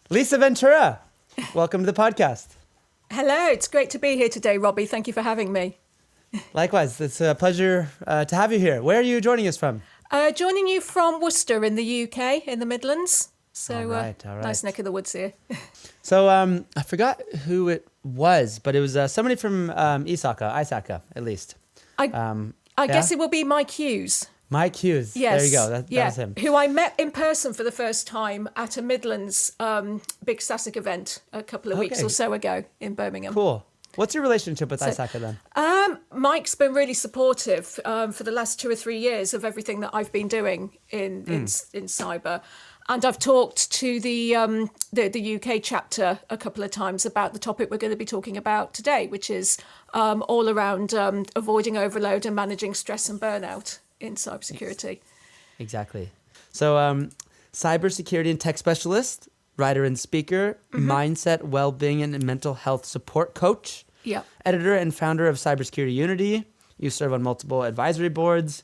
Lisa Ventura, welcome to the podcast. Hello, it's great to be here today, Robbie. Thank you for having me. Likewise, it's a pleasure to have you here. Where are you joining us from? Joining you from Worcester in the UK, in the Midlands. So, all right. nice neck of the woods here. So I forgot who it was, but it was somebody from ISACA at least. I guess it will be Mike Hughes. Mike Hughes. Yes. There you go. That was him. Who I met in person for the first time at a Midlands big SASIC event a couple of weeks or so ago in Birmingham. Cool. What's your relationship with ISACA then? Mike's been really supportive for the last 2 or 3 years of everything that I've been doing in cyber. And I've talked to the UK chapter a couple of times about the topic we're going to be talking about today, which is all around avoiding overload and managing stress and burnout in cybersecurity. Exactly. So cybersecurity and tech specialist, writer and speaker, mindset, well-being and mental health support coach, editor and founder of Cybersecurity Unity. You serve on multiple advisory boards.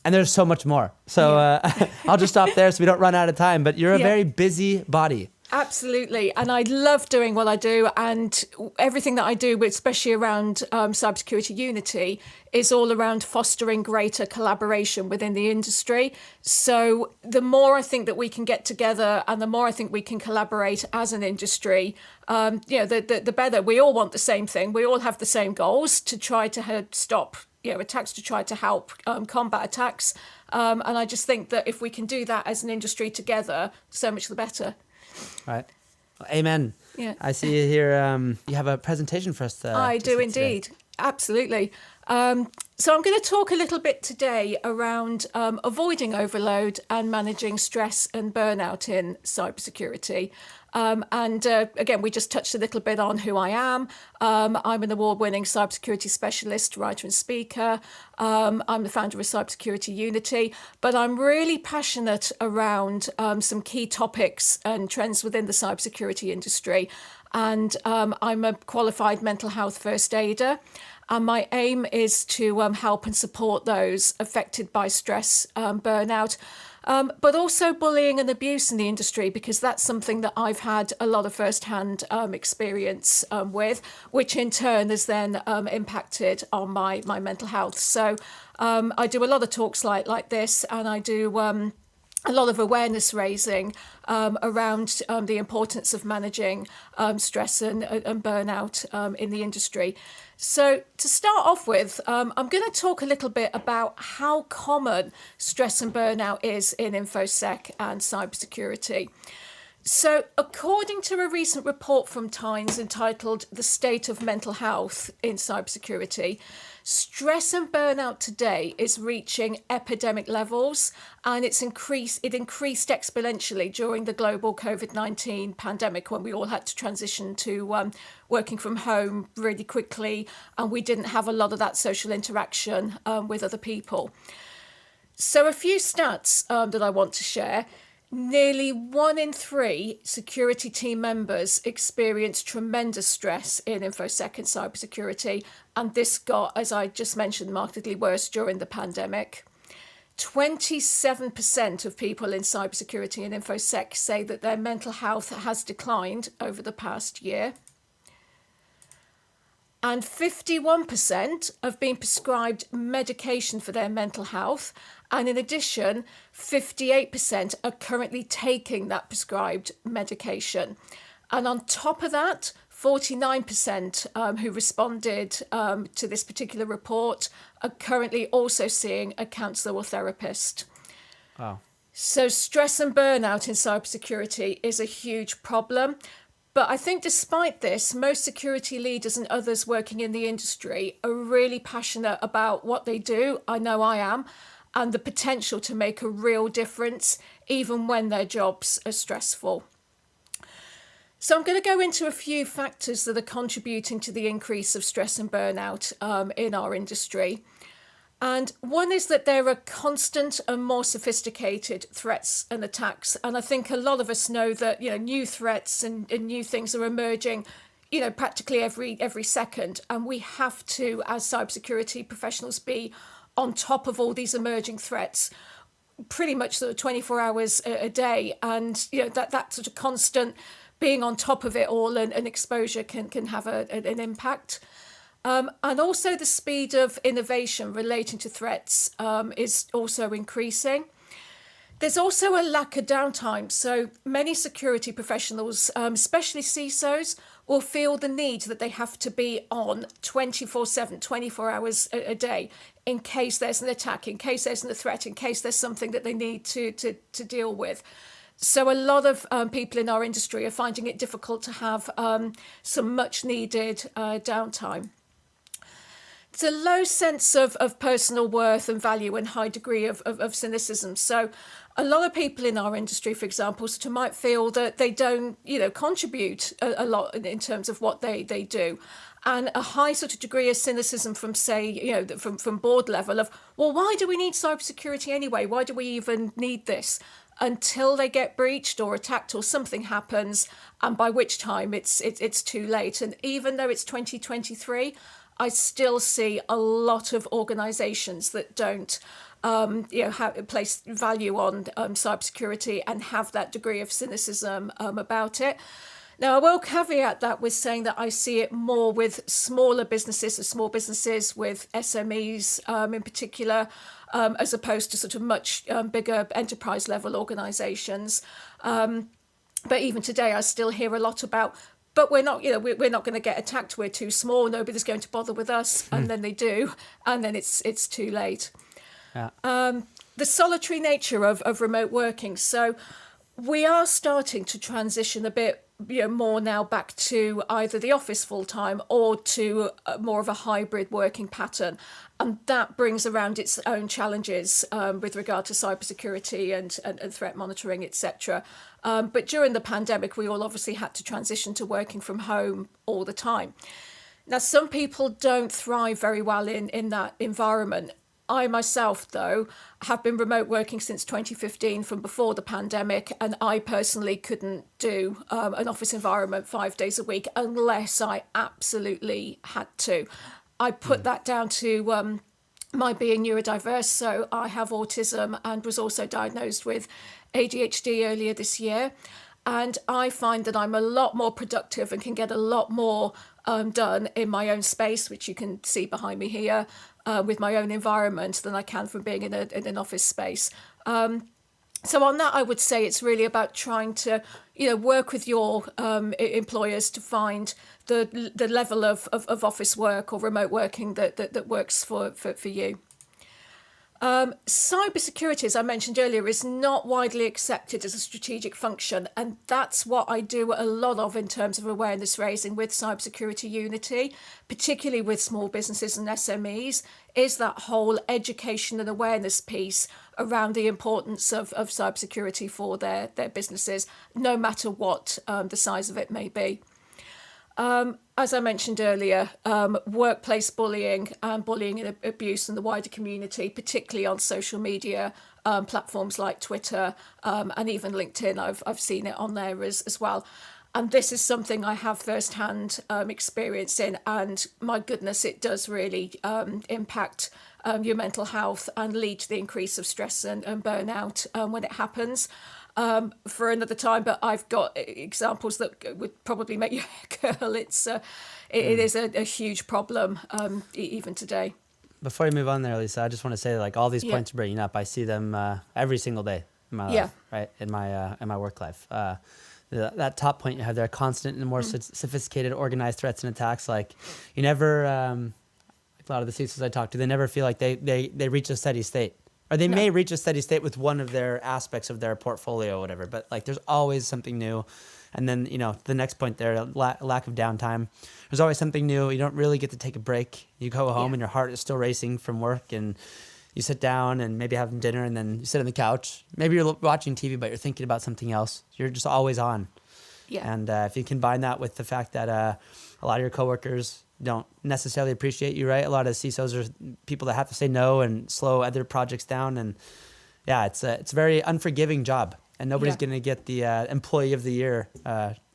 And there's so much more. So I'll just stop there so we don't run out of time. But you're a very busy body. Absolutely. And I love doing what I do. And everything that I do, especially around Cybersecurity Unity, is all around fostering greater collaboration within the industry. So the more I think that we can get together and the more I think we can collaborate as an industry, the better. We all want the same thing. We all have the same goals to try to stop attacks, to try to help combat attacks. And I just think that if we can do that as an industry together, so much the better. Right. Amen. Yeah. I see you here. You have a presentation for us. I do indeed. Today. Absolutely. So I'm going to talk a little bit today around avoiding overload and managing stress and burnout in cybersecurity. Again, we just touched a little bit on who I am. I'm an award-winning cybersecurity specialist, writer and speaker. I'm the founder of Cybersecurity Unity, but I'm really passionate around some key topics and trends within the cybersecurity industry. And I'm a qualified mental health first aider. And my aim is to help and support those affected by stress, burnout, but also bullying and abuse in the industry, because that's something that I've had a lot of first-hand experience with, which in turn has then impacted on my mental health. So I do a lot of talks like this, and I do a lot of awareness raising around the importance of managing stress and burnout in the industry. So to start off with, I'm going to talk a little bit about how common stress and burnout is in InfoSec and cybersecurity. So according to a recent report from Times entitled "The State of Mental Health in Cybersecurity," stress and burnout today is reaching epidemic levels, and it increased exponentially during the global COVID-19 pandemic, when we all had to transition to working from home really quickly, and we didn't have a lot of that social interaction with other people. So a few stats that I want to share. Nearly 1 in 3 security team members experience tremendous stress in InfoSec and cybersecurity, and this got, as I just mentioned, markedly worse during the pandemic. 27% of people in cybersecurity and InfoSec say that their mental health has declined over the past year. And 51% have been prescribed medication for their mental health. And in addition, 58% are currently taking that prescribed medication. And on top of that, 49% who responded to this particular report are currently also seeing a counsellor or therapist. Wow. So stress and burnout in cybersecurity is a huge problem. But I think despite this, most security leaders and others working in the industry are really passionate about what they do. I know I am. And the potential to make a real difference, even when their jobs are stressful. So I'm going to go into a few factors that are contributing to the increase of stress and burnout in our industry. And one is that there are constant and more sophisticated threats and attacks. And I think a lot of us know that, new threats and new things are emerging, practically every second. And we have to, as cybersecurity professionals, be on top of all these emerging threats pretty much sort of 24 hours a day. And, that sort of constant being on top of it all and exposure can have an impact. And also the speed of innovation relating to threats is also increasing. There's also a lack of downtime. So many security professionals, especially CISOs, will feel the need that they have to be on 24/7, 24 hours a day, in case there's an attack, in case there's a threat, in case there's something that they need to deal with. So a lot of people in our industry are finding it difficult to have some much needed downtime. It's a low sense of personal worth and value and high degree of cynicism. So a lot of people in our industry, for example, sort of might feel that they don't, contribute a lot in terms of what they do. And a high sort of degree of cynicism from, say, from board level of, well, why do we need cybersecurity anyway? Why do we even need this? Until they get breached or attacked or something happens, and by which time it's too late. And even though it's 2023, I still see a lot of organisations that don't, place value on cybersecurity and have that degree of cynicism about it. Now, I will caveat that with saying that I see it more with smaller businesses, small businesses with SMEs in particular, as opposed to sort of much bigger enterprise level organisations. But even today, I still hear a lot about, but we're not going to get attacked. We're too small. Nobody's going to bother with us. And then they do. And then it's too late. Yeah. The solitary nature of remote working. So we are starting to transition a bit more now back to either the office full time or to more of a hybrid working pattern. And that brings around its own challenges with regard to cybersecurity and threat monitoring, etc. But during the pandemic, we all obviously had to transition to working from home all the time. Now, some people don't thrive very well in that environment. I myself, though, have been remote working since 2015 from before the pandemic, and I personally couldn't do an office environment 5 days a week unless I absolutely had to. I put that down to my being neurodiverse, so I have autism and was also diagnosed with ADHD earlier this year. And I find that I'm a lot more productive and can get a lot more done in my own space, which you can see behind me here, with my own environment than I can from being in an office space. So on that, I would say it's really about trying to, work with your employers to find the level of office work or remote working that works for you. Cybersecurity, as I mentioned earlier, is not widely accepted as a strategic function, and that's what I do a lot of in terms of awareness raising with Cybersecurity Unity, particularly with small businesses and SMEs, is that whole education and awareness piece around the importance of cybersecurity for their businesses, no matter what the size of it may be. As I mentioned earlier, workplace bullying and bullying and abuse in the wider community, particularly on social media platforms like Twitter and even LinkedIn, I've seen it on there as well. And this is something I have first-hand experience in, and my goodness, it does really impact your mental health and lead to the increase of stress and burnout when it happens. For another time, but I've got examples that would probably make your hair curl. It is a huge problem even today. Before you move on there, Lisa, I just want to say, like, all these points you're bringing up, I see them every single day in my life, right? In my work life. That top point you have there, constant and more sophisticated, organized threats and attacks. Like, you never, a lot of the CISOs I talk to, they never feel like they reach a steady state. Or they may reach a steady state with one of their aspects of their portfolio or whatever, but like there's always something new. And then, the next point there, lack of downtime. There's always something new. You don't really get to take a break. You go home and your heart is still racing from work, and you sit down and maybe having dinner, and then you sit on the couch. Maybe you're watching TV, but you're thinking about something else. You're just always on. Yeah. And if you combine that with the fact that a lot of your coworkers don't necessarily appreciate you, right? A lot of CISOs are people that have to say no and slow other projects down, and it's a very unforgiving job, and nobody's going to get the Employee of the Year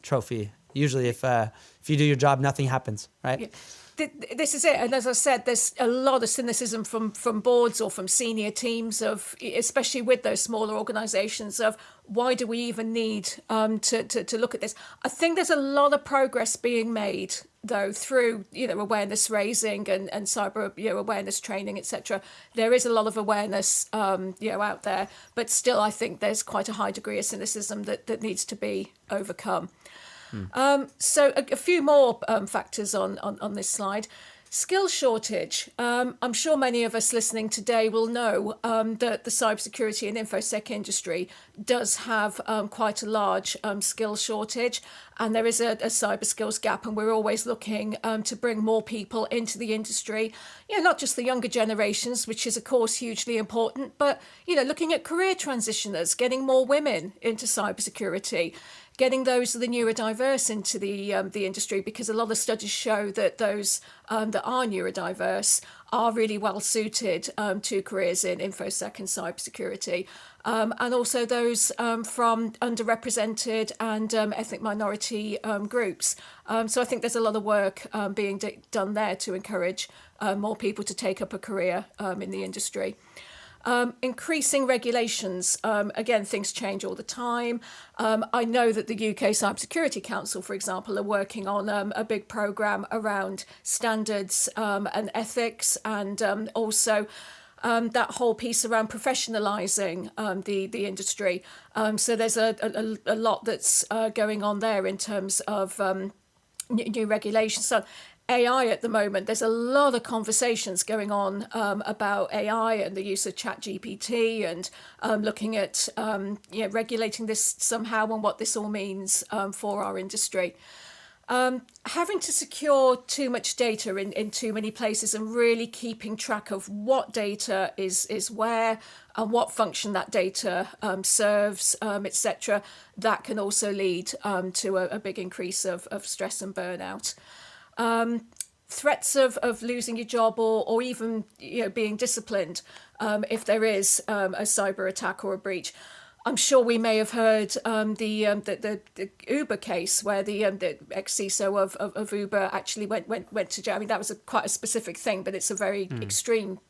trophy. Usually, if you do your job, nothing happens, right? Yeah. this is it. And as I said, there's a lot of cynicism from boards or from senior teams of, especially with those smaller organisations, of why do we even need to look at this? I think there's a lot of progress being made, though, through awareness raising and cyber awareness training, etc. There is a lot of awareness out there, but still I think there's quite a high degree of cynicism that needs to be overcome. So a few more factors on this slide. Skill shortage. I'm sure many of us listening today will know that the cybersecurity and infosec industry does have quite a large skill shortage, and there is a cyber skills gap, and we're always looking to bring more people into the industry. Not just the younger generations, which is of course hugely important, but looking at career transitioners, getting more women into cybersecurity, getting those the neurodiverse into the industry, because a lot of studies show that those that are neurodiverse are really well suited to careers in infosec and cybersecurity, and also those from underrepresented and ethnic minority groups. So I think there's a lot of work being done there to encourage more people to take up a career in the industry. Increasing regulations. Again, things change all the time. I know that the UK Cybersecurity Council, for example, are working on a big programme around standards and ethics, and also that whole piece around professionalising the industry. So there's a lot that's going on there in terms of new regulations. So AI at the moment, there's a lot of conversations going on about AI and the use of ChatGPT, and looking at regulating this somehow and what this all means for our industry. Having to secure too much data in too many places, and really keeping track of what data is where and what function that data serves, etc. That can also lead to a big increase of stress and burnout. Threats of losing your job, or even being disciplined if there is a cyber attack or a breach. I'm sure we may have heard the Uber case, where the ex-CISO of Uber actually went to jail. I mean, that was quite a specific thing, but it's a very extreme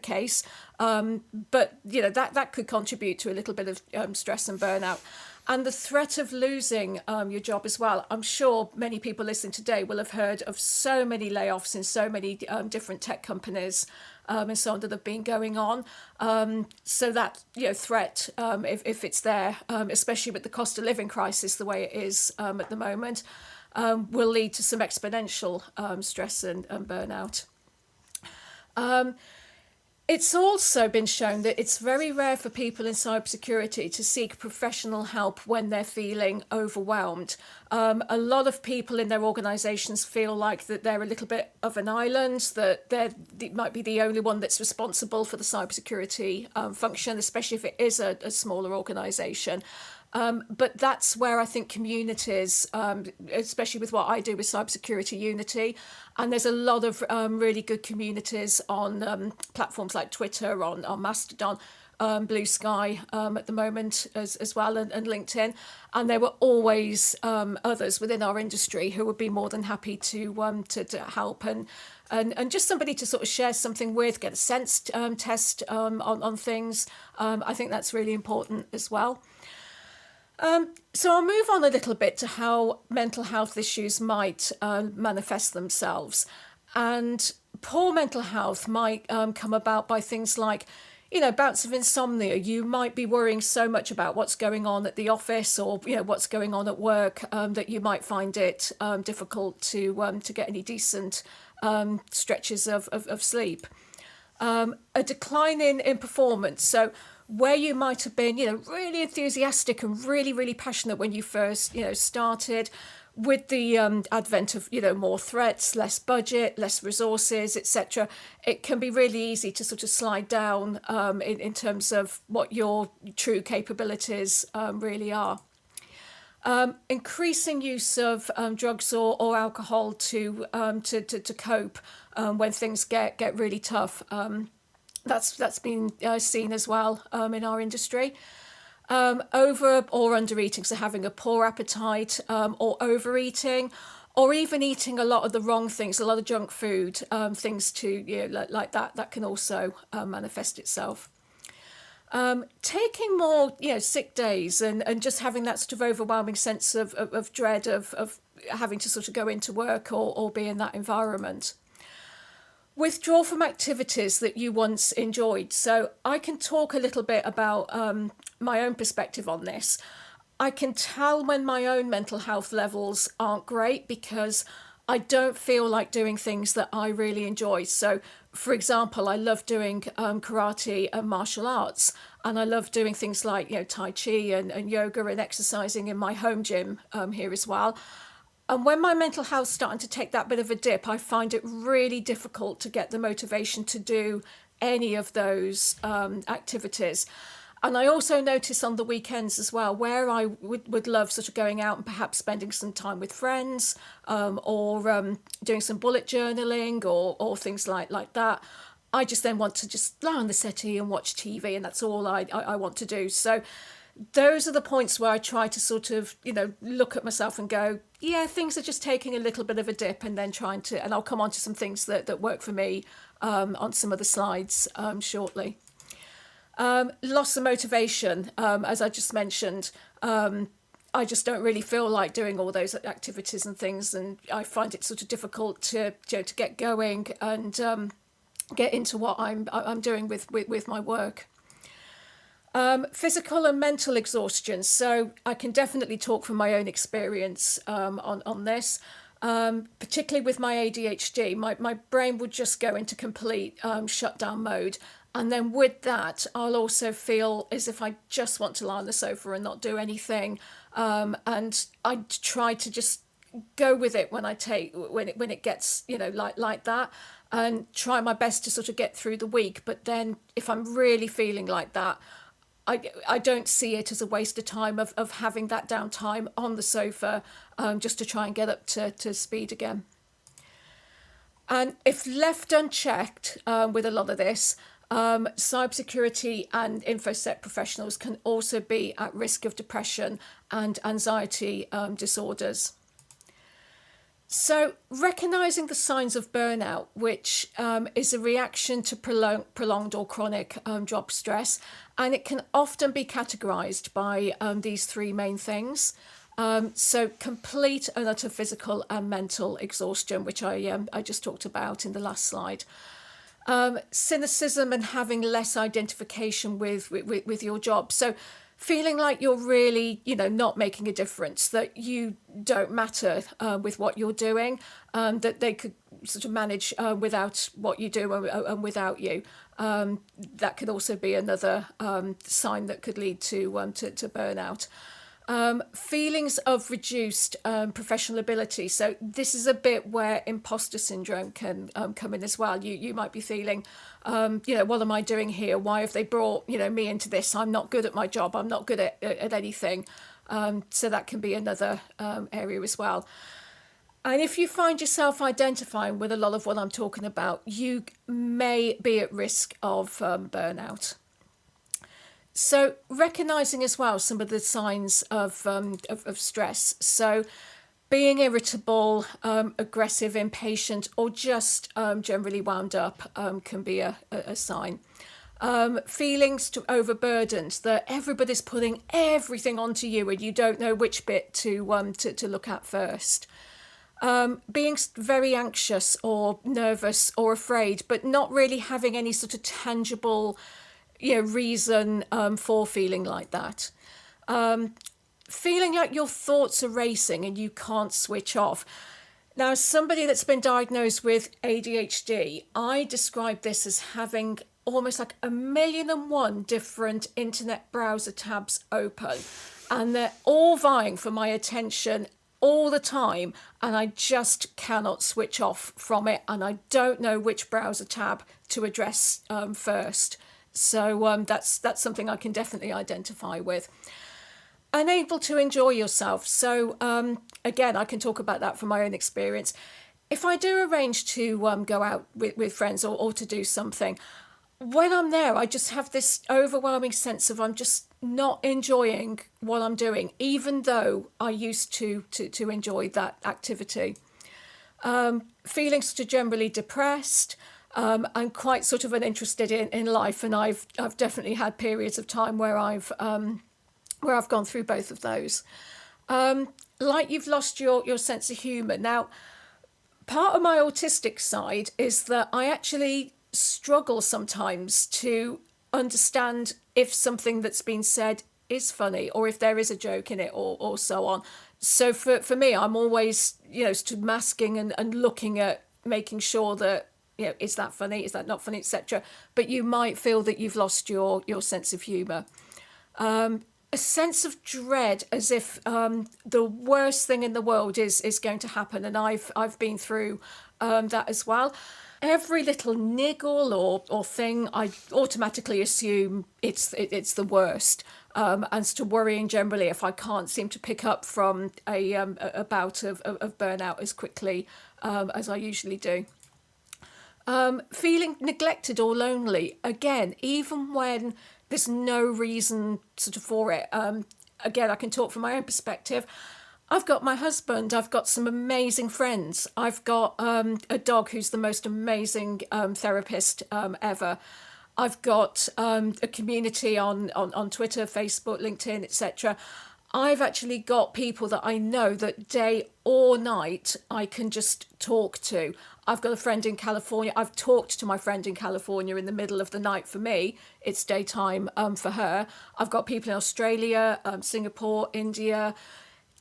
case. But that could contribute to a little bit of stress and burnout. And the threat of losing your job as well. I'm sure many people listening today will have heard of so many layoffs in so many different tech companies and so on that have been going on. So that threat, if it's there, especially with the cost of living crisis the way it is at the moment, will lead to some exponential stress and burnout. It's also been shown that it's very rare for people in cybersecurity to seek professional help when they're feeling overwhelmed. A lot of people in their organisations feel like that they're a little bit of an island, that they might be the only one that's responsible for the cybersecurity function, especially if it is a smaller organisation. But that's where I think communities, especially with what I do with Cybersecurity Unity, and there's a lot of really good communities on platforms like Twitter, on Mastodon, Blue Sky at the moment as well, and LinkedIn. And there were always others within our industry who would be more than happy to help, and just somebody to sort of share something with, get a sense test on things. I think that's really important as well. So I'll move on a little bit to how mental health issues might manifest themselves. And poor mental health might come about by things like, bouts of insomnia. You might be worrying so much about what's going on at the office, or what's going on at work, that you might find it difficult to get any decent stretches of sleep. A decline in performance. So where you might have been, really enthusiastic and really, really passionate when you first, started, with the advent of, more threats, less budget, less resources, etc., it can be really easy to sort of slide down in terms of what your true capabilities really are. Increasing use of drugs or alcohol to cope when things get really tough. That's been seen as well in our industry. Over or under eating, so having a poor appetite or overeating, or even eating a lot of the wrong things, a lot of junk food, things like that can also manifest itself. Taking more, sick days and just having that sort of overwhelming sense of dread of having to sort of go into work or be in that environment. Withdraw from activities that you once enjoyed. So I can talk a little bit about my own perspective on this. I can tell when my own mental health levels aren't great because I don't feel like doing things that I really enjoy. So, for example, I love doing karate and martial arts, and I love doing things like Tai Chi and yoga and exercising in my home gym here as well. And when my mental health's starting to take that bit of a dip, I find it really difficult to get the motivation to do any of those activities. And I also notice on the weekends as well, where I would love sort of going out and perhaps spending some time with friends or doing some bullet journaling or things like that. I just then want to just lie on the settee and watch TV, and that's all I want to do. So those are the points where I try to sort of, look at myself and go, yeah, things are just taking a little bit of a dip, and then and I'll come on to some things that work for me on some of the slides shortly. Loss of motivation, as I just mentioned. I just don't really feel like doing all those activities and things, and I find it sort of difficult to get going and get into what I'm doing with my work. Physical and mental exhaustion. So I can definitely talk from my own experience on this. Particularly with my ADHD, my brain would just go into complete shutdown mode. And then with that, I'll also feel as if I just want to lie on the sofa and not do anything. And I try to just go with it when it gets, like that, and try my best to sort of get through the week. But then if I'm really feeling like that, I don't see it as a waste of time of having that downtime on the sofa just to try and get up to speed again. And if left unchecked with a lot of this, cybersecurity and InfoSec professionals can also be at risk of depression and anxiety disorders. So recognising the signs of burnout, which is a reaction to prolonged or chronic job stress, and it can often be categorised by these three main things. So complete and utter physical and mental exhaustion, which I just talked about in the last slide. Cynicism and having less identification with your job. So feeling like you're really, not making a difference, that you don't matter with what you're doing, that they could sort of manage without what you do and without you. That could also be another sign that could lead to burnout. Feelings of reduced professional ability. So this is a bit where imposter syndrome can come in as well. You might be feeling, what am I doing here? Why have they brought, me into this? I'm not good at my job. I'm not good at anything. So that can be another area as well. And if you find yourself identifying with a lot of what I'm talking about, you may be at risk of burnout. So recognising as well some of the signs of stress. So being irritable, aggressive, impatient, or just generally wound up can be a sign. Feelings to overburdened, that everybody's putting everything onto you and you don't know which bit to look at first. Being very anxious or nervous or afraid, but not really having any sort of tangible reason for feeling like that. Feeling like your thoughts are racing and you can't switch off. Now, as somebody that's been diagnosed with ADHD, I describe this as having almost like 1,000,001 different internet browser tabs open, and they're all vying for my attention all the time, and I just cannot switch off from it, and I don't know which browser tab to address first. So that's something I can definitely identify with. Unable to enjoy yourself. So again, I can talk about that from my own experience. If I do arrange to go out with friends or to do something, when I'm there, I just have this overwhelming sense of I'm just not enjoying what I'm doing, even though I used to enjoy that activity. Feeling sort of generally depressed, and quite sort of uninterested in life. And I've definitely had periods of time where I've gone through both of those. Like you've lost your sense of humour. Now, part of my autistic side is that I actually struggle sometimes to understand if something that's been said is funny or if there is a joke in it or so on. So for me, I'm always, stood masking and looking at making sure that, is that funny? Is that not funny, etc. But you might feel that you've lost your sense of humour. A sense of dread, as if the worst thing in the world is going to happen, and I've been through that as well. Every little niggle or thing, I automatically assume it's the worst, and to worrying generally if I can't seem to pick up from a bout of burnout as quickly as I usually do. Feeling neglected or lonely, again, even when there's no reason sort of for it. Again, I can talk from my own perspective. I've got my husband, I've got some amazing friends. I've got a dog who's the most amazing therapist ever. I've got a community on Twitter, Facebook, LinkedIn, etc. I've actually got people that I know that day or night I can just talk to. I've got a friend in California. I've talked to my friend in California in the middle of the night. For me, it's daytime for her. I've got people in Australia, Singapore, India.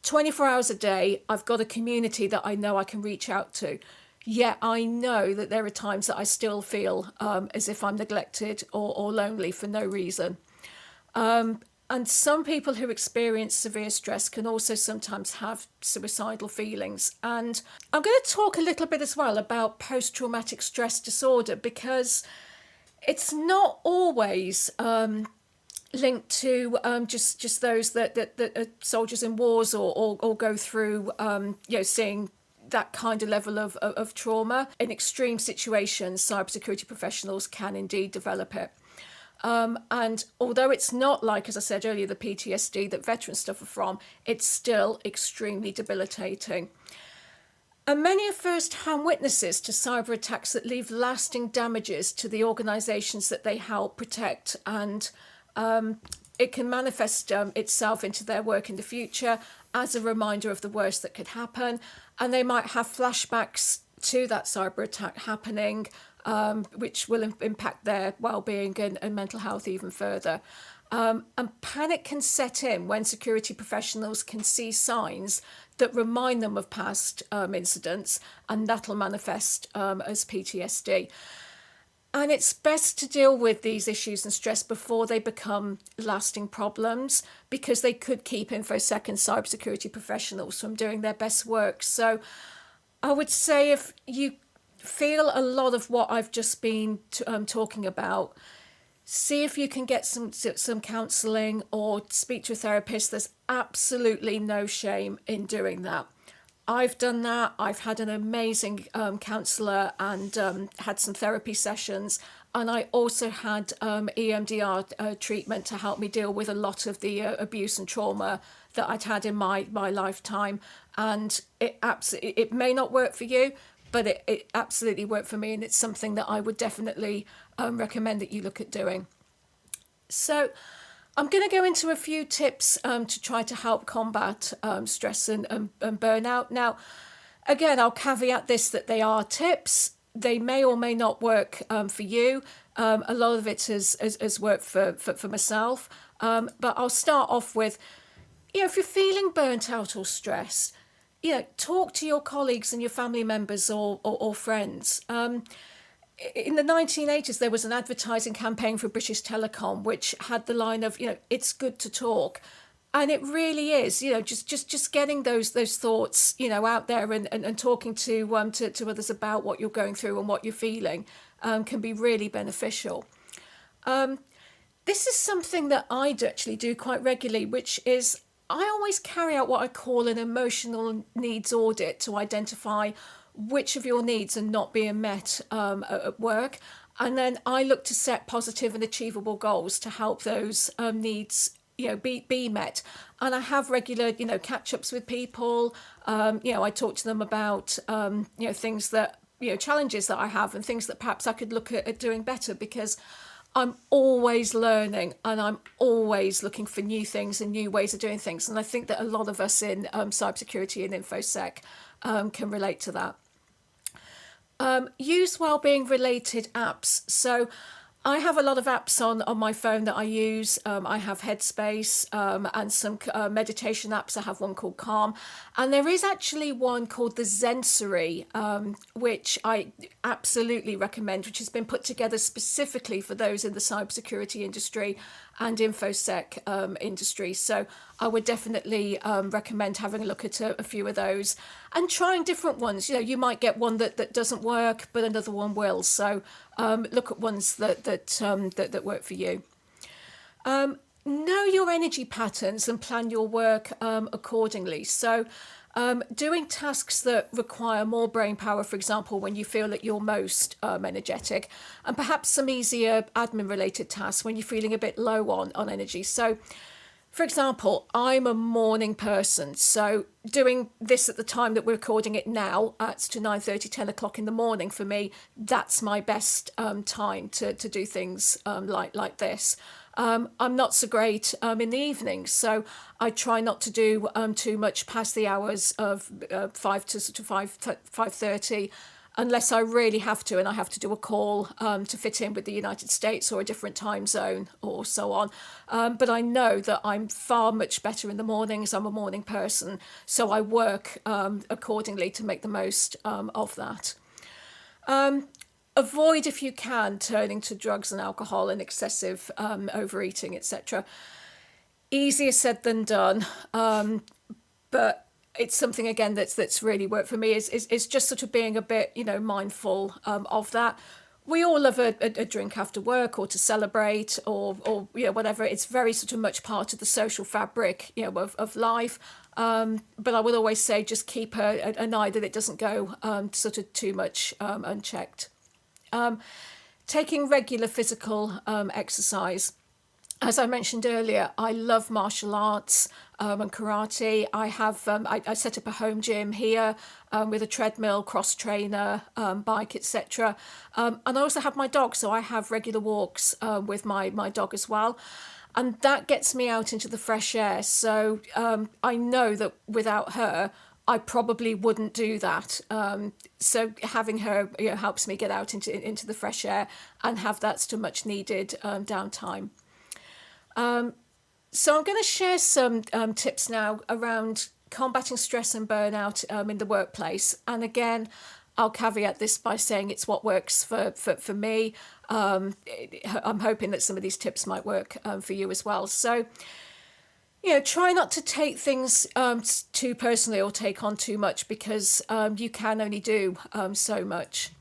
24 hours a day, I've got a community that I know I can reach out to. Yet I know that there are times that I still feel as if I'm neglected or lonely for no reason. And some people who experience severe stress can also sometimes have suicidal feelings. And I'm going to talk a little bit as well about post-traumatic stress disorder, because it's not always linked to just those that are soldiers in wars or go through seeing that kind of level of trauma. In extreme situations, cybersecurity professionals can indeed develop it. And although it's not like, as I said earlier, the PTSD that veterans suffer from, it's still extremely debilitating. And many are first-hand witnesses to cyber attacks that leave lasting damages to the organisations that they help protect, and it can manifest itself into their work in the future as a reminder of the worst that could happen. And they might have flashbacks to that cyber attack happening, which will impact their well-being and mental health even further. And panic can set in when security professionals can see signs that remind them of past incidents, and that'll manifest as PTSD. And it's best to deal with these issues and stress before they become lasting problems, because they could keep InfoSec and cybersecurity professionals from doing their best work. So I would say if you feel a lot of what I've just been talking about, see if you can get some counselling or speak to a therapist. There's absolutely no shame in doing that. I've done that. I've had an amazing counsellor and had some therapy sessions. And I also had EMDR treatment to help me deal with a lot of the abuse and trauma that I'd had in my lifetime. And it may not work for you, but it absolutely worked for me. And it's something that I would definitely recommend that you look at doing. So I'm going to go into a few tips to try to help combat stress and burnout. Now, again, I'll caveat this that they are tips. They may or may not work for you. A lot of it has worked for myself. But I'll start off with, if you're feeling burnt out or stressed, talk to your colleagues and your family members or friends. In the 1980s, there was an advertising campaign for British Telecom, which had the line of, it's good to talk. And it really is, just getting those thoughts, out there and talking to others about what you're going through and what you're feeling can be really beneficial. This is something that I actually do quite regularly, which is I always carry out what I call an emotional needs audit to identify which of your needs are not being met at work. And then I look to set positive and achievable goals to help those needs be met. And I have regular catch-ups with people. I talk to them about things that challenges that I have and things that perhaps I could look at doing better, because I'm always learning and I'm always looking for new things and new ways of doing things. And I think that a lot of us in cybersecurity and InfoSec can relate to that. Use wellbeing related apps. So I have a lot of apps on my phone that I use. I have Headspace and some meditation apps. I have one called Calm. And there is actually one called the Zensory, which I absolutely recommend, which has been put together specifically for those in the cybersecurity industry and InfoSec industry. So I would definitely recommend having a look at a few of those and trying different ones. You might get one that doesn't work, but another one will. So look at ones that work for you. Know your energy patterns and plan your work accordingly. So doing tasks that require more brain power, for example, when you feel that you're most energetic, and perhaps some easier admin related tasks when you're feeling a bit low on energy. So for example, I'm a morning person, so doing this at the time that we're recording it now, it's to 9:30, 10 o'clock in the morning for me, that's my best time to do things like this. I'm not so great in the evenings, so I try not to do too much past the hours of 5 to 5:30, unless I really have to, and I have to do a call to fit in with the United States or a different time zone or so on. But I know that I'm far much better in the mornings. I'm a morning person, so I work accordingly to make the most of that. Avoid, if you can, turning to drugs and alcohol and excessive overeating, etc. Easier said than done, but it's something again that's really worked for me. Is just sort of being a bit mindful of that. We all love a drink after work or to celebrate or whatever. It's very sort of much part of the social fabric of life. But I would always say just keep an eye that it doesn't go sort of too much unchecked. Taking regular physical exercise. As I mentioned earlier, I love martial arts and karate. I have I set up a home gym here with a treadmill, cross trainer, bike, etc. And I also have my dog, so I have regular walks with my dog as well. And that gets me out into the fresh air. So I know that without her, I probably wouldn't do that. So having her helps me get out into the fresh air and have that sort of much needed downtime. So I'm going to share some tips now around combating stress and burnout in the workplace. And again, I'll caveat this by saying it's what works for me. I'm hoping that some of these tips might work for you as well. So, try not to take things too personally or take on too much, because you can only do so much.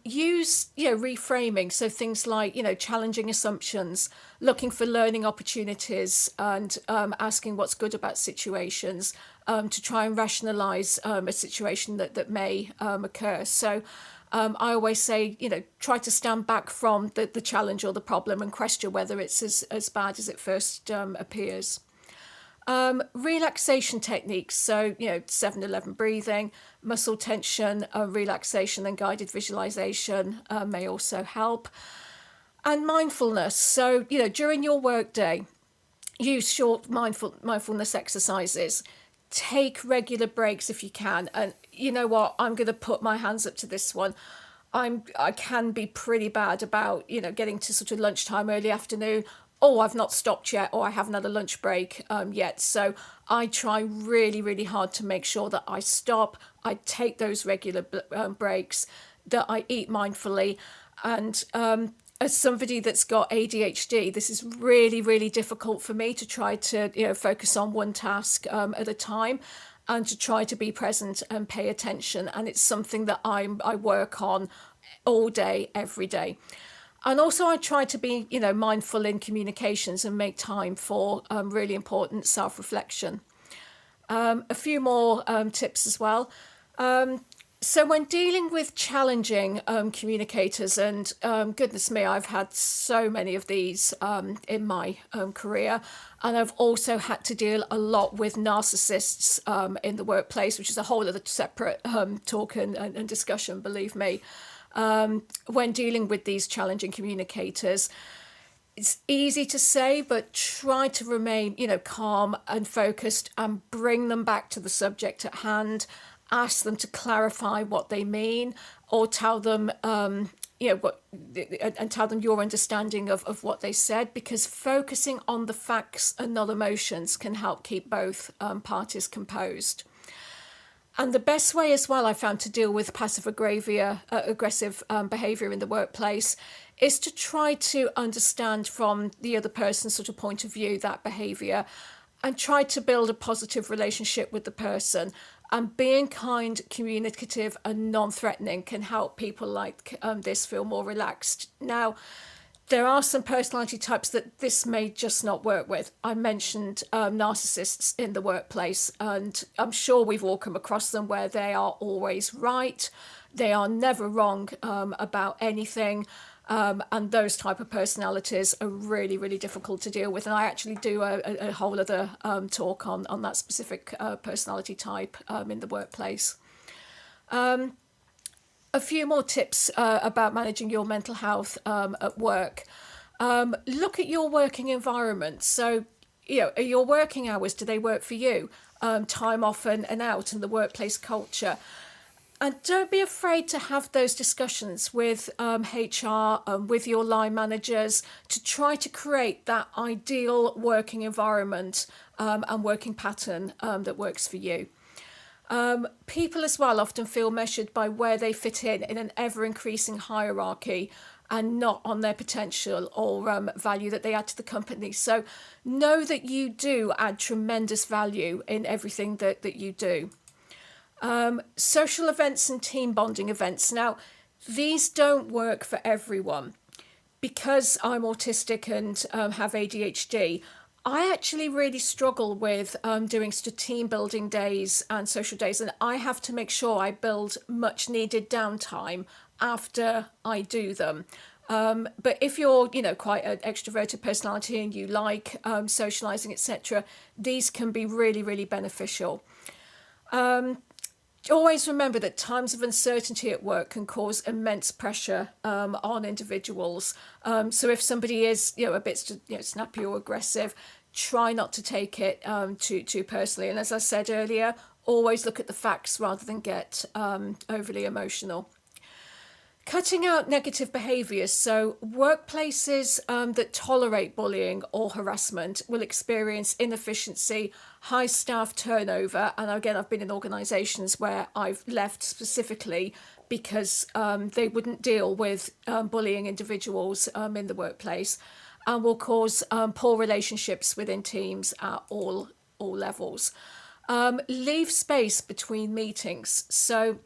Use reframing, so things like challenging assumptions, looking for learning opportunities, and asking what's good about situations to try and rationalize a situation that may occur. So I always say try to stand back from the challenge or the problem and question whether it's as bad as it first appears. Relaxation techniques, so 7-11 breathing, muscle tension, relaxation and guided visualization may also help. And mindfulness, so during your workday, use short mindfulness exercises. Take regular breaks if you can. And you know what, I'm going to put my hands up to this one. I can be pretty bad about getting to sort of lunchtime, early afternoon. Oh, I've not stopped yet, or I haven't had a lunch break yet. So I try really, really hard to make sure that I stop, I take those regular breaks, that I eat mindfully. And as somebody that's got ADHD, this is really, really difficult for me to try to focus on one task at a time and to try to be present and pay attention. And it's something that I work on all day, every day. And also I try to be, mindful in communications and make time for really important self-reflection. A few more tips as well. So when dealing with challenging communicators, and goodness me, I've had so many of these in my career, and I've also had to deal a lot with narcissists in the workplace, which is a whole other separate talk and discussion, believe me. When dealing with these challenging communicators, it's easy to say, but try to remain, calm and focused and bring them back to the subject at hand. Ask them to clarify what they mean, or tell them, and tell them your understanding of what they said, because focusing on the facts and not emotions can help keep both parties composed. And the best way as well, I found, to deal with passive aggressive behaviour in the workplace is to try to understand from the other person's sort of point of view that behaviour, and try to build a positive relationship with the person. And being kind, communicative and non-threatening can help people like this feel more relaxed. Now, there are some personality types that this may just not work with. I mentioned narcissists in the workplace, and I'm sure we've all come across them, where they are always right. They are never wrong about anything. And those type of personalities are really, really difficult to deal with. And I actually do a whole other talk on that specific personality type in the workplace. A few more tips about managing your mental health at work. Look at your working environment. So, your working hours, do they work for you? Time off and out, and the workplace culture. And don't be afraid to have those discussions with HR, with your line managers, to try to create that ideal working environment and working pattern that works for you. People as well often feel measured by where they fit in an ever-increasing hierarchy, and not on their potential or value that they add to the company. So know that you do add tremendous value in everything that you do. Social events and team bonding events. Now, these don't work for everyone. Because I'm autistic and have ADHD, I actually really struggle with doing sort of team building days and social days, and I have to make sure I build much needed downtime after I do them. But if you're, quite an extroverted personality and you like socializing, etc., these can be really, really beneficial. Always remember that times of uncertainty at work can cause immense pressure on individuals. So if somebody is, a bit snappy or aggressive, try not to take it too personally. And as I said earlier, always look at the facts rather than get overly emotional. Cutting out negative behaviours. So workplaces that tolerate bullying or harassment will experience inefficiency, high staff turnover. And again, I've been in organisations where I've left specifically because they wouldn't deal with bullying individuals in the workplace, and will cause poor relationships within teams at all levels. Leave space between meetings. So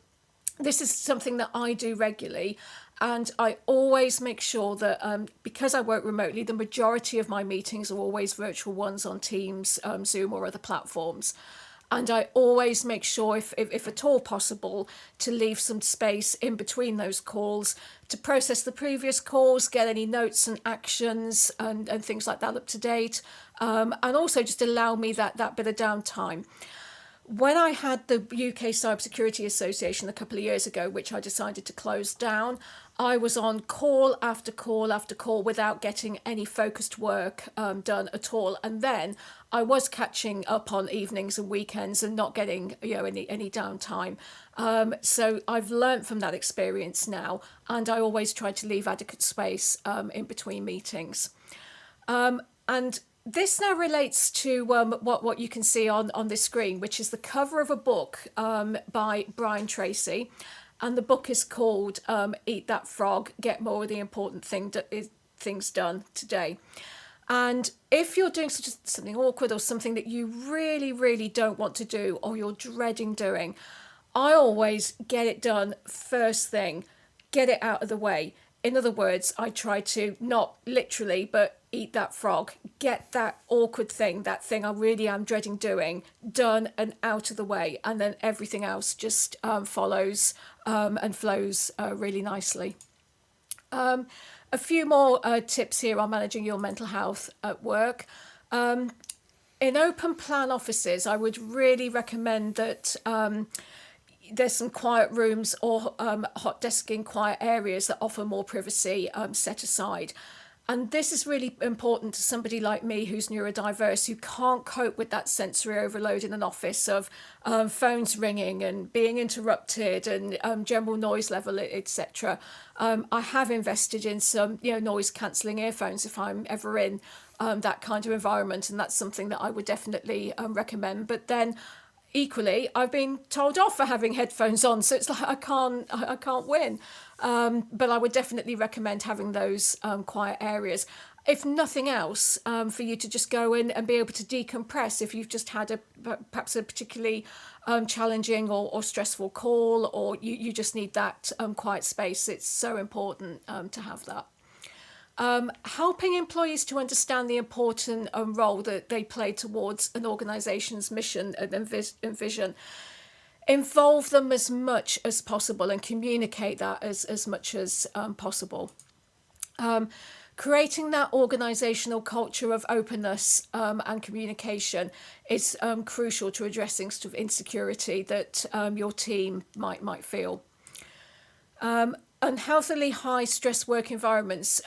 this is something that I do regularly, and I always make sure that because I work remotely, the majority of my meetings are always virtual ones on Teams, Zoom or other platforms. And I always make sure, if at all possible, to leave some space in between those calls to process the previous calls, get any notes and actions and things like that up to date, and also just allow me that bit of downtime. When I had the UK Cybersecurity Association a couple of years ago, which I decided to close down, I was on call after call after call without getting any focused work done at all. And then I was catching up on evenings and weekends and not getting any downtime. So I've learned from that experience now, and I always try to leave adequate space in between meetings. And this now relates to what you can see on this screen, which is the cover of a book by Brian Tracy. And the book is called Eat That Frog, Get More of the Important Things Done Today. And if you're doing something awkward or something that you really, really don't want to do, or you're dreading doing, I always get it done first thing, get it out of the way. In other words, I try to not literally, but eat that frog, get that awkward thing, that thing I really am dreading doing, done and out of the way. And then everything else just follows and flows really nicely. A few more tips here on managing your mental health at work. In open plan offices, I would really recommend that there's some quiet rooms or hot desking quiet areas that offer more privacy set aside. And this is really important to somebody like me who's neurodiverse, who can't cope with that sensory overload in an office of phones ringing and being interrupted and general noise level, etc. I have invested in some noise cancelling earphones if I'm ever in that kind of environment, and that's something that I would definitely recommend. But then equally, I've been told off for having headphones on, so it's like I can't win. But I would definitely recommend having those quiet areas. If nothing else, for you to just go in and be able to decompress if you've just had perhaps a particularly challenging or stressful call, or you just need that quiet space. It's so important to have that. Helping employees to understand the important role that they play towards an organisation's mission and vision. Involve them as much as possible and communicate that as much as possible. Creating that organisational culture of openness and communication is crucial to addressing sort of insecurity that your team might feel. Unhealthily high stress work environments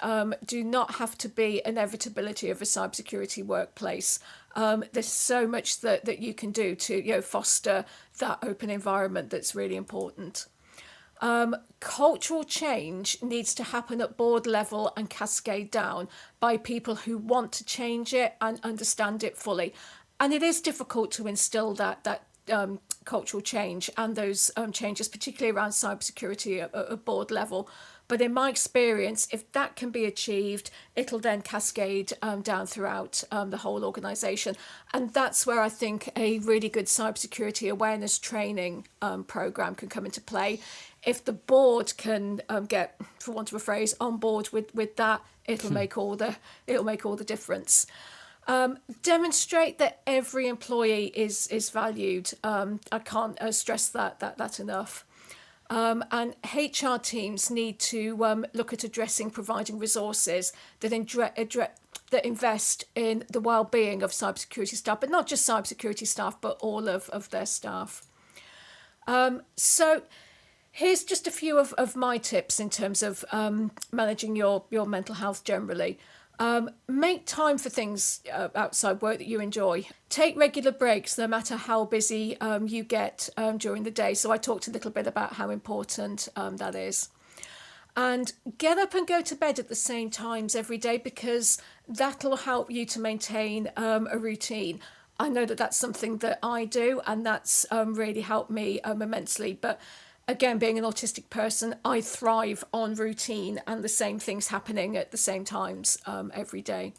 do not have to be an inevitability of a cybersecurity workplace. There's so much that you can do to foster that open environment that's really important. Cultural change needs to happen at board level and cascade down by people who want to change it and understand it fully. And it is difficult to instill that cultural change and those changes, particularly around cybersecurity at board level. But in my experience, if that can be achieved, it'll then cascade down throughout the whole organisation. And that's where I think a really good cybersecurity awareness training programme can come into play. If the board can get, for want of a phrase, on board with that, it'll make all the difference. Demonstrate that every employee is valued. I can't stress that enough. And HR teams need to look at providing resources that invest in the well-being of cybersecurity staff, but not just cybersecurity staff, but all of their staff. So here's just a few of my tips in terms of managing your mental health generally. Make time for things outside work that you enjoy. Take regular breaks, no matter how busy you get during the day. So I talked a little bit about how important that is. And get up and go to bed at the same times every day, because that'll help you to maintain a routine. I know that that's something that I do, and that's really helped me immensely. But again, being an autistic person, I thrive on routine and the same things happening at the same times every day.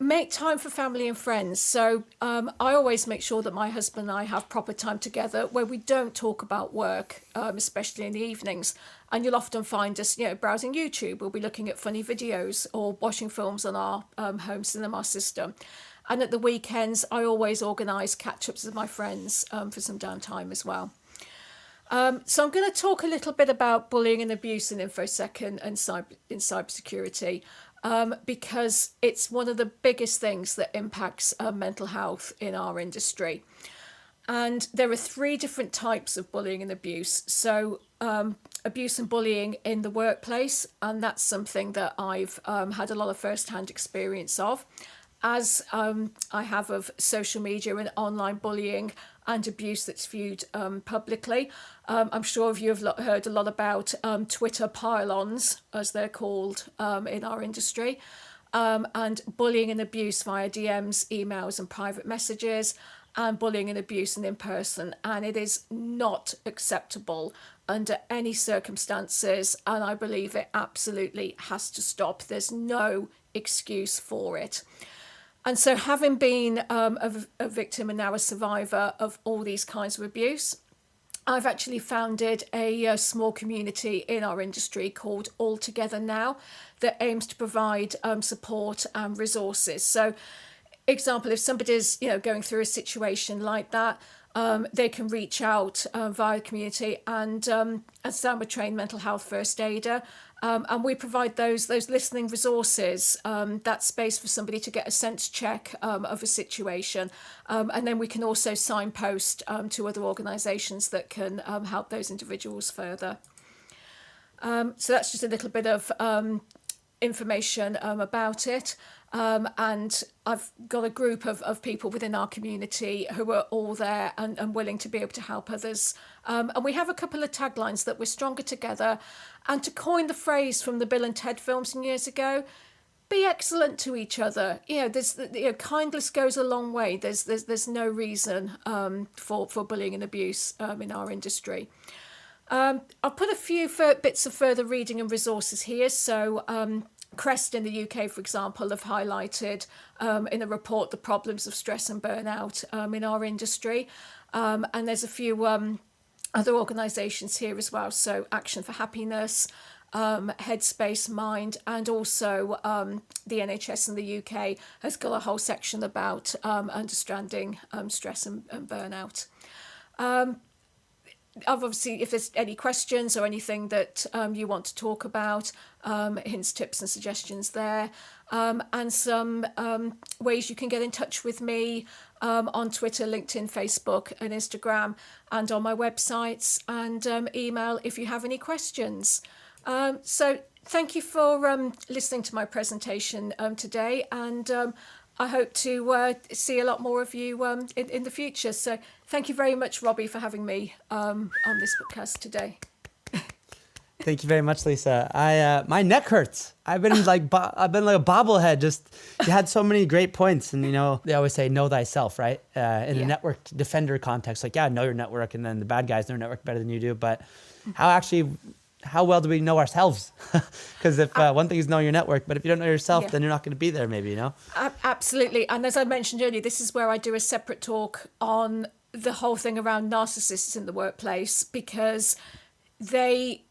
Make time for family and friends. So I always make sure that my husband and I have proper time together where we don't talk about work, especially in the evenings. And you'll often find us, browsing YouTube. We'll be looking at funny videos or watching films on our home cinema system. And at the weekends, I always organise catch-ups with my friends for some downtime as well. So I'm going to talk a little bit about bullying and abuse in InfoSec and in cybersecurity, because it's one of the biggest things that impacts mental health in our industry. And there are 3 different types of bullying and abuse. So abuse and bullying in the workplace, and that's something that I've had a lot of first-hand experience of, as I have of social media and online bullying and abuse that's viewed publicly. I'm sure you have heard a lot about Twitter pylons, as they're called in our industry, and bullying and abuse via DMs, emails and private messages, and bullying and abuse in person. And it is not acceptable under any circumstances, and I believe it absolutely has to stop. There's no excuse for it. And so, having been a victim and now a survivor of all these kinds of abuse, I've actually founded a small community in our industry called All Together Now that aims to provide support and resources. So, example, if somebody's going through a situation like that, they can reach out via the community, and Sam, a trained mental health first aider, and we provide those listening resources, that space for somebody to get a sense check of a situation, and then we can also signpost to other organisations that can help those individuals further. So that's just a little bit of information about it. And I've got a group of people within our community who are all there and willing to be able to help others. And we have a couple of taglines that we're stronger together. And to coin the phrase from the Bill and Ted films from years ago, be excellent to each other. Kindness goes a long way. There's no reason for bullying and abuse in our industry. I'll put a few bits of further reading and resources here. So Crest in the UK, for example, have highlighted in a report the problems of stress and burnout in our industry. And there's a few other organisations here as well. So Action for Happiness, Headspace Mind, and also the NHS in the UK has got a whole section about understanding stress and burnout. Obviously, if there's any questions or anything that you want to talk about, hints, tips and suggestions there, and some ways you can get in touch with me on Twitter, LinkedIn, Facebook and Instagram, and on my websites, and email if you have any questions. So thank you for listening to my presentation today, and I hope to see a lot more of you in the future. So thank you very much, Robbie, for having me on this podcast today. Thank you very much, Lisa. My neck hurts. I've been like a bobblehead. Just you had so many great points, and they always say know thyself, right? In a network defender context, know your network, and then the bad guys know your network better than you do. But how well do we know ourselves? Because if one thing is know your network, but if you don't know yourself, then you're not going to be there, maybe, Absolutely. And as I mentioned earlier, this is where I do a separate talk on the whole thing around narcissists in the workplace, because they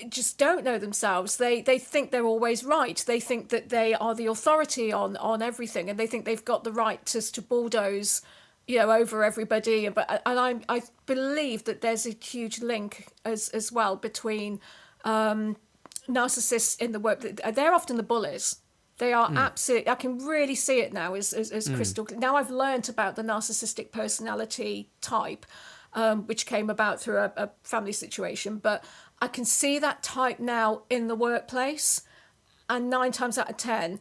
just don't know themselves. They think they're always right. They think that they are the authority on everything, and they think they've got the right to bulldoze over everybody. But I believe that there's a huge link as well between narcissists in the work. They're often the bullies. They are absolutely. I can really see it now as crystal clear. Now I've learnt about the narcissistic personality type, which came about through a family situation. But I can see that type now in the workplace, and 9 times out of 10.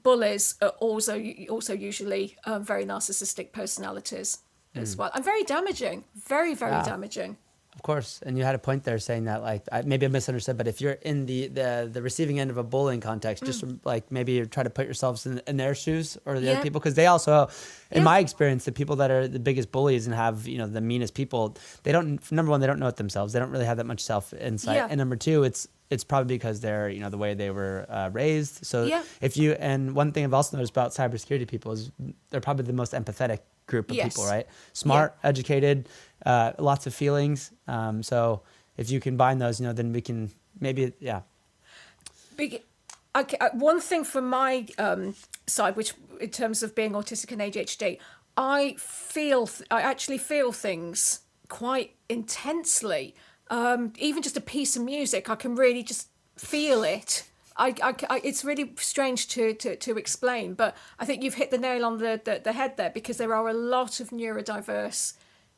Bullies are also usually very narcissistic personalities as well, and very damaging, very damaging. Of course, and you had a point there saying that maybe I misunderstood, but if you're in the receiving end of a bullying context, just maybe try to put yourselves in their shoes or the other people, because they also, in my experience, the people that are the biggest bullies and have the meanest people, number one, they don't know it themselves. They don't really have that much self insight, and number two, it's probably because they're the way they were raised. So and one thing I've also noticed about cybersecurity people is they're probably the most empathetic group of people, right? Smart, educated, lots of feelings. So if you combine those, then we can maybe, One thing from my side, which in terms of being autistic and ADHD, I actually feel things quite intensely. Even just a piece of music, I can really just feel it. It's really strange to explain, but I think you've hit the nail on the head there, because there are a lot of neurodiverse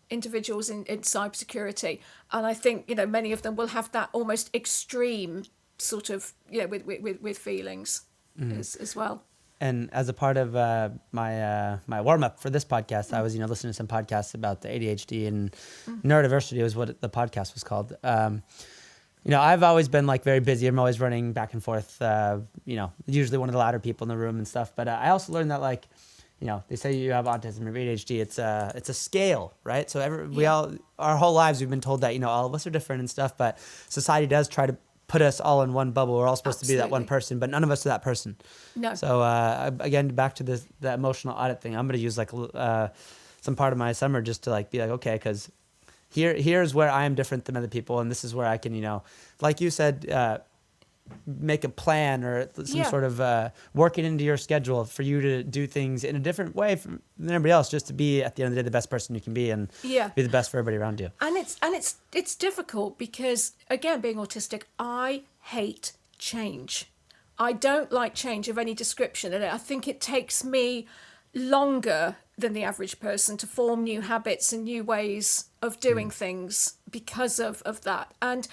individuals in cybersecurity, and I think many of them will have that almost extreme sort of with feelings as well. And as a part of my warm up for this podcast, I was listening to some podcasts about the ADHD and neurodiversity was what the podcast was called. I've always been very busy. I'm always running back and forth. Usually one of the louder people in the room and stuff. But I also learned that they say you have autism or ADHD. It's a scale, right? So we all, our whole lives, we've been told that all of us are different and stuff. But society does try to put us all in one bubble. We're all supposed to be that one person, but none of us are that person. No. So again, back to the emotional audit thing. I'm going to use some part of my summer just to be okay, because here's where I am different than other people, and this is where I can, like you said, make a plan or some sort of work it into your schedule for you to do things in a different way than everybody else, just to be at the end of the day the best person you can be and be the best for everybody around you. And it's difficult because, again, being autistic, I hate change. I don't like change of any description, and I think it takes me longer than the average person to form new habits and new ways of doing things because of that. And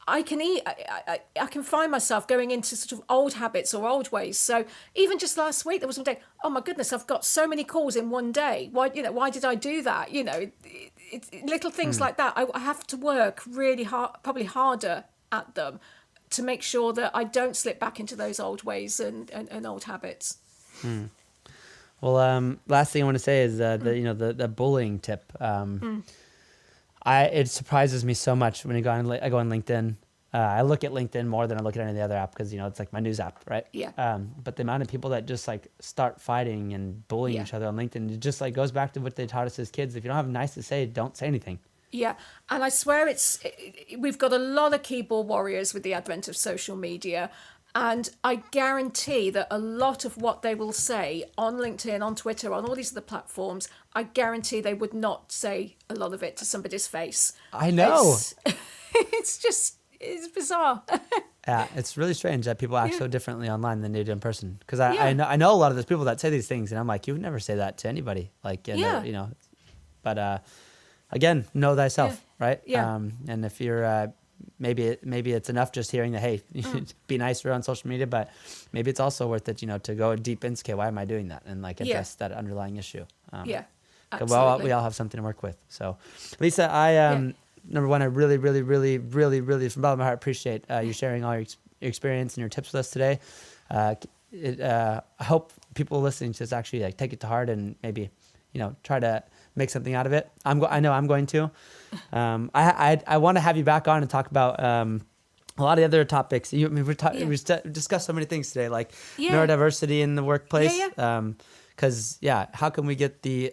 I can find myself going into sort of old habits or old ways. So even just last week, there was one day, oh my goodness, I've got so many calls in one day. Why did I do that? It's little things like that. I have to work really hard, probably harder at them, to make sure that I don't slip back into those old ways and old habits. Well, last thing I want to say is the bullying tip. It surprises me so much when I go on LinkedIn. I look at LinkedIn more than I look at any other app because it's like my news app, right? Yeah. But the amount of people that just like start fighting and bullying each other on LinkedIn, it just like goes back to what they taught us as kids. If you don't have nice to say, don't say anything. Yeah, and I swear we've got a lot of keyboard warriors with the advent of social media, and I guarantee that a lot of what they will say on LinkedIn, on Twitter, on all these other platforms, I guarantee they would not say a lot of it to somebody's face. I know. It's bizarre. Yeah, it's really strange that people act so differently online than they do in person. Because I know a lot of those people that say these things, and I'm like, you would never say that to anybody. Like, but again, know thyself, right? Yeah. And if you're maybe it's enough just hearing that, hey, be nicer on social media, but maybe it's also worth it, to go deep into, okay, why am I doing that, and like address that underlying issue. Absolutely. Well, we all have something to work with. So, Lisa, I number one, I really, really, really, really, really, from the bottom of my heart, appreciate you sharing all your experience and your tips with us today. I hope people listening to this actually like take it to heart and maybe try to make something out of it. I know I'm going to. I want to have you back on and talk about a lot of other topics. We discussed so many things today, like neurodiversity in the workplace. Because how can we get the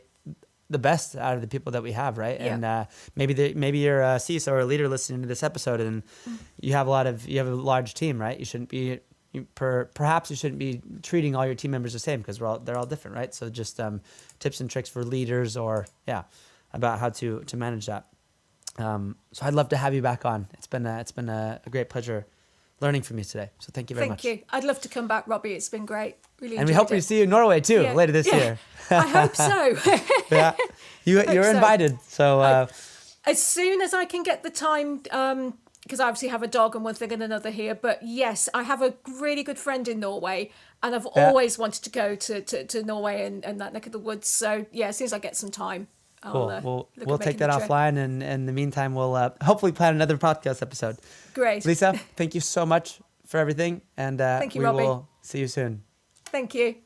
best out of the people that we have, right? And maybe you're a CISO or a leader listening to this episode, and you have a large team, right? You shouldn't be. Perhaps you shouldn't be treating all your team members the same because they're all different, right? So just tips and tricks for leaders, or about how to manage that. So I'd love to have you back on. It's been a great pleasure learning from you today. So thank you very much. Thank you. I'd love to come back, Robbie. It's been great. Really, and we hope we see you in Norway too later this year. I hope so. You're invited. So as soon as I can get the time. Because I obviously have a dog and one thing and another here. But yes, I have a really good friend in Norway, and I've always wanted to go to Norway and that neck of the woods. So as soon as I get some time, cool. We'll take that offline, and in the meantime, we'll hopefully plan another podcast episode. Great. Lisa, thank you so much for everything, and thank you, we Robbie. will see you soon. Thank you.